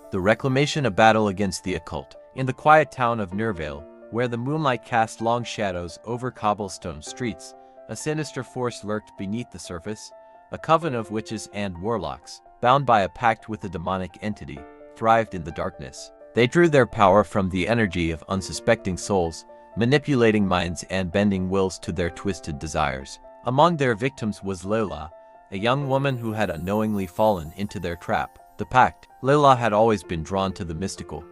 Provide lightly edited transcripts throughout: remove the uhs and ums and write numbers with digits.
The Reclamation, a battle against the occult. In the quiet town of NurVale, where the moonlight cast long shadows over cobblestone streets, a sinister force lurked beneath the surface, a coven of witches and warlocks, bound by a pact with a demonic entity, thrived in the darkness. They drew their power from the energy of unsuspecting souls, manipulating minds and bending wills to their twisted desires. Among their victims was Layla, a young woman who had unknowingly fallen into their trap. The pact. Layla had always been drawn to the mystical.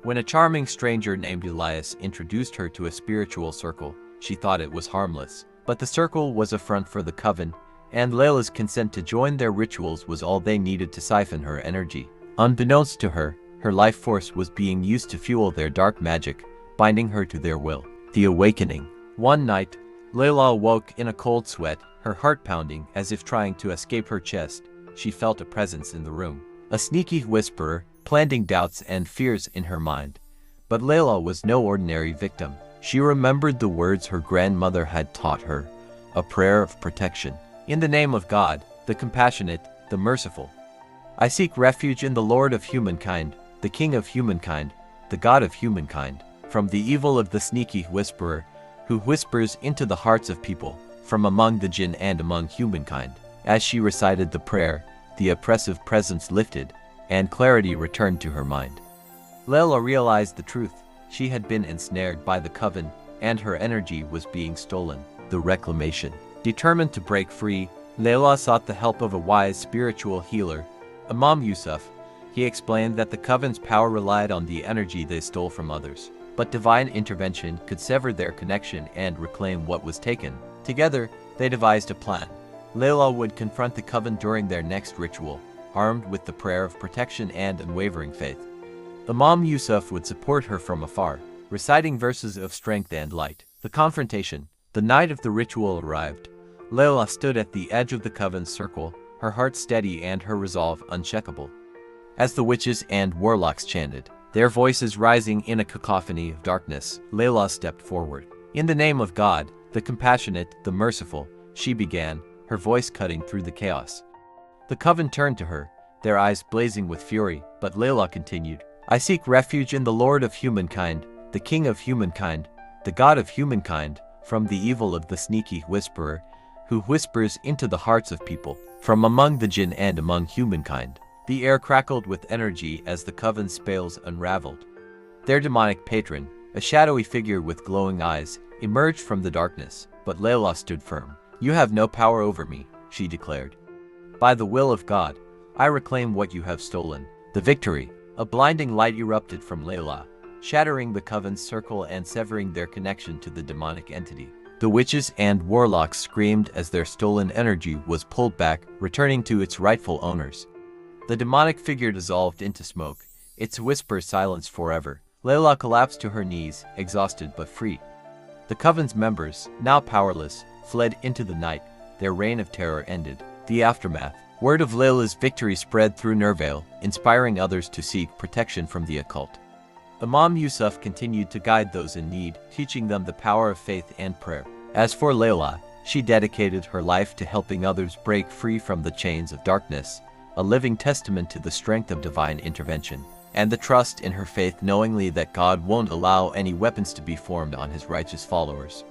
When a charming stranger named Elias introduced her to a spiritual circle, she thought it was harmless. But the circle was a front for the Coven, and Layla's consent to join their rituals was all they needed to siphon her energy. Unbeknownst to her, her life force was being used to fuel their dark magic, binding her to their will. The Awakening. One night, Layla awoke in a cold sweat, her heart pounding as if trying to escape her chest. She felt a presence in the room. A sneaky whisperer, planting doubts and fears in her mind. But Layla was no ordinary victim. She remembered the words her grandmother had taught her, a prayer of protection. In the name of God, the compassionate, the merciful. I seek refuge in the Lord of humankind, the King of humankind, the God of humankind, from the evil of the sneaky whisperer, who whispers into the hearts of people, from among the jinn and among humankind. As she recited the prayer, the oppressive presence lifted, and clarity returned to her mind. Layla realized the truth. She had been ensnared by the Coven, and her energy was being stolen. The Reclamation. Determined to break free, Layla sought the help of a wise spiritual healer, Imam Yusuf. He explained that the Coven's power relied on the energy they stole from others, but divine intervention could sever their connection and reclaim what was taken. Together, they devised a plan. Layla would confront the Coven during their next ritual, armed with the prayer of protection and unwavering faith. Imam Yusuf would support her from afar, reciting verses of strength and light. The confrontation. The night of the ritual arrived. Layla stood at the edge of the Coven's circle, her heart steady and her resolve unshakable. As the witches and warlocks chanted, their voices rising in a cacophony of darkness, Layla stepped forward. In the name of God, the compassionate, the merciful, she began, her voice cutting through the chaos. The Coven turned to her, their eyes blazing with fury, but Layla continued. I seek refuge in the Lord of humankind, the King of humankind, the God of humankind, from the evil of the sneaky whisperer, who whispers into the hearts of people, from among the jinn and among humankind. The air crackled with energy as the Coven's spells unraveled. Their demonic patron, a shadowy figure with glowing eyes, emerged from the darkness, but Layla stood firm. You have no power over me, she declared. By the will of God, I reclaim what you have stolen. The victory. A blinding light erupted from Layla, shattering the Coven's circle and severing their connection to the demonic entity. The witches and warlocks screamed as their stolen energy was pulled back, returning to its rightful owners. The demonic figure dissolved into smoke, its whisper silenced forever. Layla collapsed to her knees, exhausted but free. The Coven's members, now powerless, fled into the night. Their reign of terror ended. The aftermath. Word of Layla's victory spread through NurVale, inspiring others to seek protection from the occult. Imam Yusuf continued to guide those in need, teaching them the power of faith and prayer. As for Layla, she dedicated her life to helping others break free from the chains of darkness, a living testament to the strength of divine intervention, and the trust in her faith, knowingly that God won't allow any weapons to be formed on his righteous followers.